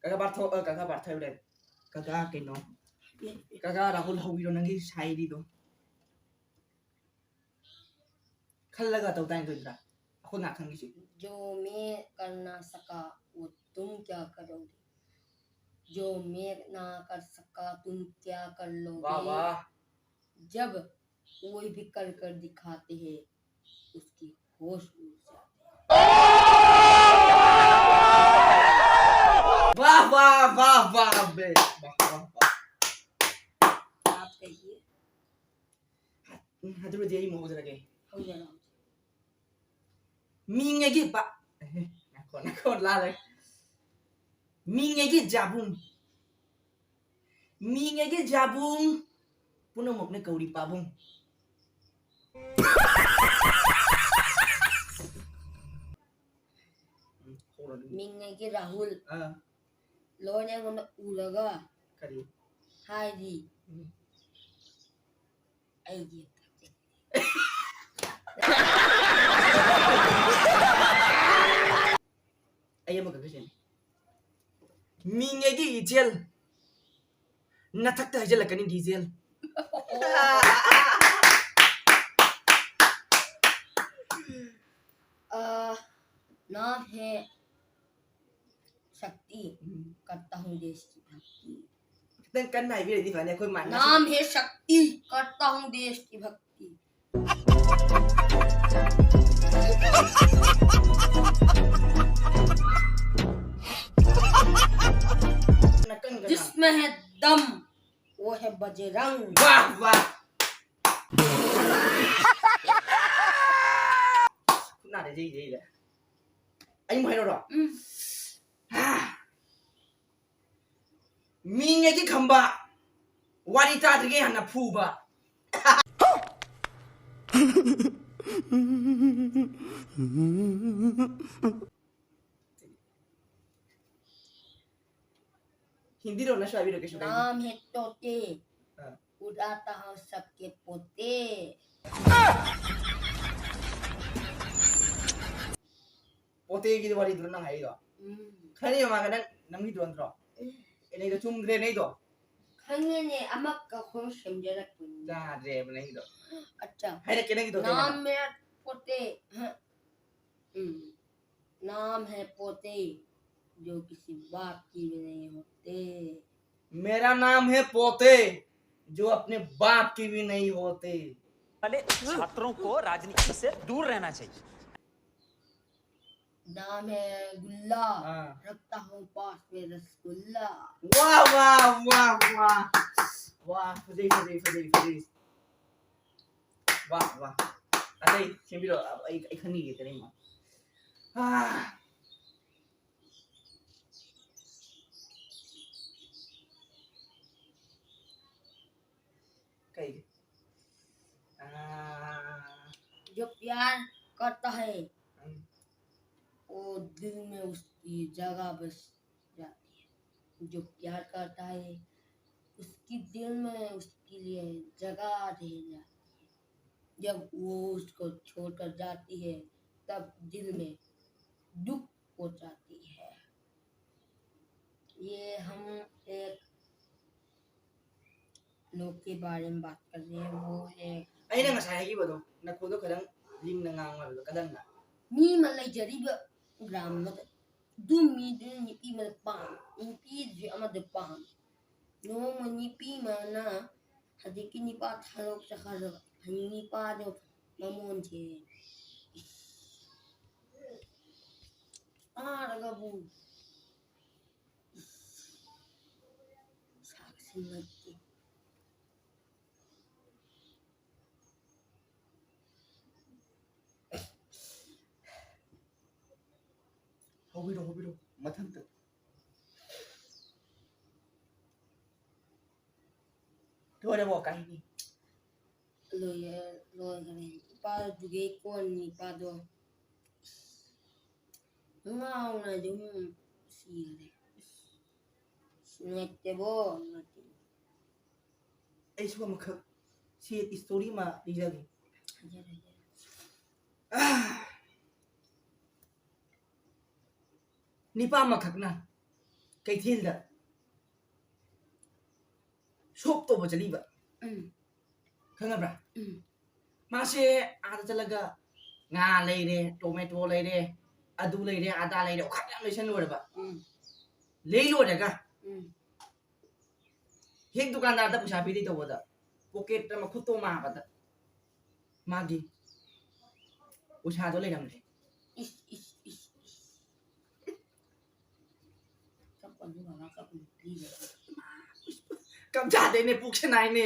Kakak Bartho kakak Bartho udah. Kakak Keno. Kakak Rahul Hawiro nangi Saidi do. खल्लगा तो time तो इधर aku nak kan gitu जो मैं करना सका वो तुम क्या करोगे जो मैं ना कर सका तुम क्या कर वाह लोगे वाह जब कोई भी कर कर दिखाते हैं उसकी होश उड़ जाती है वाह वाह वाह वाह बे वाह वाह वाह आप कहिए hadu dia mau udah lagi हो जाना mingegi pak nakon lalai mingegi jabung puno mokne kauri pabung मिंगे Rahul ah लोने को उलगा kari हाय जी आई जी ayam mau kagak mingegi ijel natak ta ijel lakani diesel नाम है शक्ति करता हूँ देश की भक्ति dan kan naik bila di mana aku mana नाम है शक्ति करता हूँ देश की भक्ति जिसमें है दम वो है बजरंग वाह वाह nah ada jadi dah anh mau đâu rồi minge ki khamba wanita dige hana phuba Hindi रो ना शायरी रो के शुरू नाम है तोते उड़ाता हूँ सबके पोते पोते की वाली दुरना है इधर खाने में मांगना नमी दुरन रो ini itu cum grenade itu खाने अमक का खुश समझे रखूँ dah dre mana itu अच्छा hai nak kena gitu नाम मेरा पोते नाम है पोते जो किसी बाप की भी नहीं होते मेरा नाम है पोते जो अपने बाप की भी नहीं होते वाले छात्रों को राजनीति से दूर रहना चाहिए नाम है गुल्ला हाँ। रखता हूँ पास में रसगुल्ला वाह वाह वाह वाह वाह फुदी वाह वाह अरे सिंबिरो आई खनी gitu nih mah kayak जो प्यार करता है वो दिल में उसकी जगह बस जाती है जो प्यार करता है उसकी दिल में उसके लिए जगह रह जाती है जब वो उसको छोड़कर जाती है तब दिल में दुख हो जाती है ये हम एक लोग के बारे में बात कर रहे हैं वो है ay na ngasaya ki ba to nakudo kadang ling na ngangal kadang na मी मलाई जरीब ग्राम मत दु मी दु निपी मत पान निपी जे अमद पान नो मनिपी माना हदिकी निपा थालोक चखर निपा दो ममोन छे आरगबु साक्षी मत hobiro matan to to ada bawa kain ni lo gane pa duge kon ni pa do ngau na dum si gane sinete bo ngati ay suka makak si story ma di lagi ni pa makak na ꯀꯩꯊꯦꯜꯗ shop ꯇꯧꯕ ꯆꯠꯂꯤꯕ ꯈꯪꯉꯕ꯭ꯔꯥ ꯃꯥꯁꯦ ꯑꯥꯗ ꯆꯠꯂꯒ ꯉꯥ ꯂꯩꯔꯦ tomato ꯂꯩꯔꯦ ꯑꯗꯨ ꯂꯩꯔꯦ ꯑꯗꯥ ꯂꯩꯔꯦ ꯋꯥꯈꯜ ꯌꯥꯝ ꯂꯩꯁꯜꯂꯨꯔꯕ ꯂꯩ ꯂꯣꯏꯔꯒ ꯍꯦꯛ ꯗꯨꯀꯥꯟꯗꯥꯔꯗ ꯄꯩꯁꯥ ꯄꯤꯔꯤ ꯇꯧꯕꯗ ꯄꯣꯀꯦꯠꯇ ꯃꯈꯨꯠꯇꯣ ꯃꯥꯕꯗ ꯃꯥꯒꯤ ꯄꯩꯁꯥꯗꯣ ꯂꯩꯔꯝꯗ꯭ꯔꯦ ꯀꯝꯖꯥꯗꯩꯅꯦ ꯄꯨꯛꯁꯦ ꯅꯥꯏꯅꯦ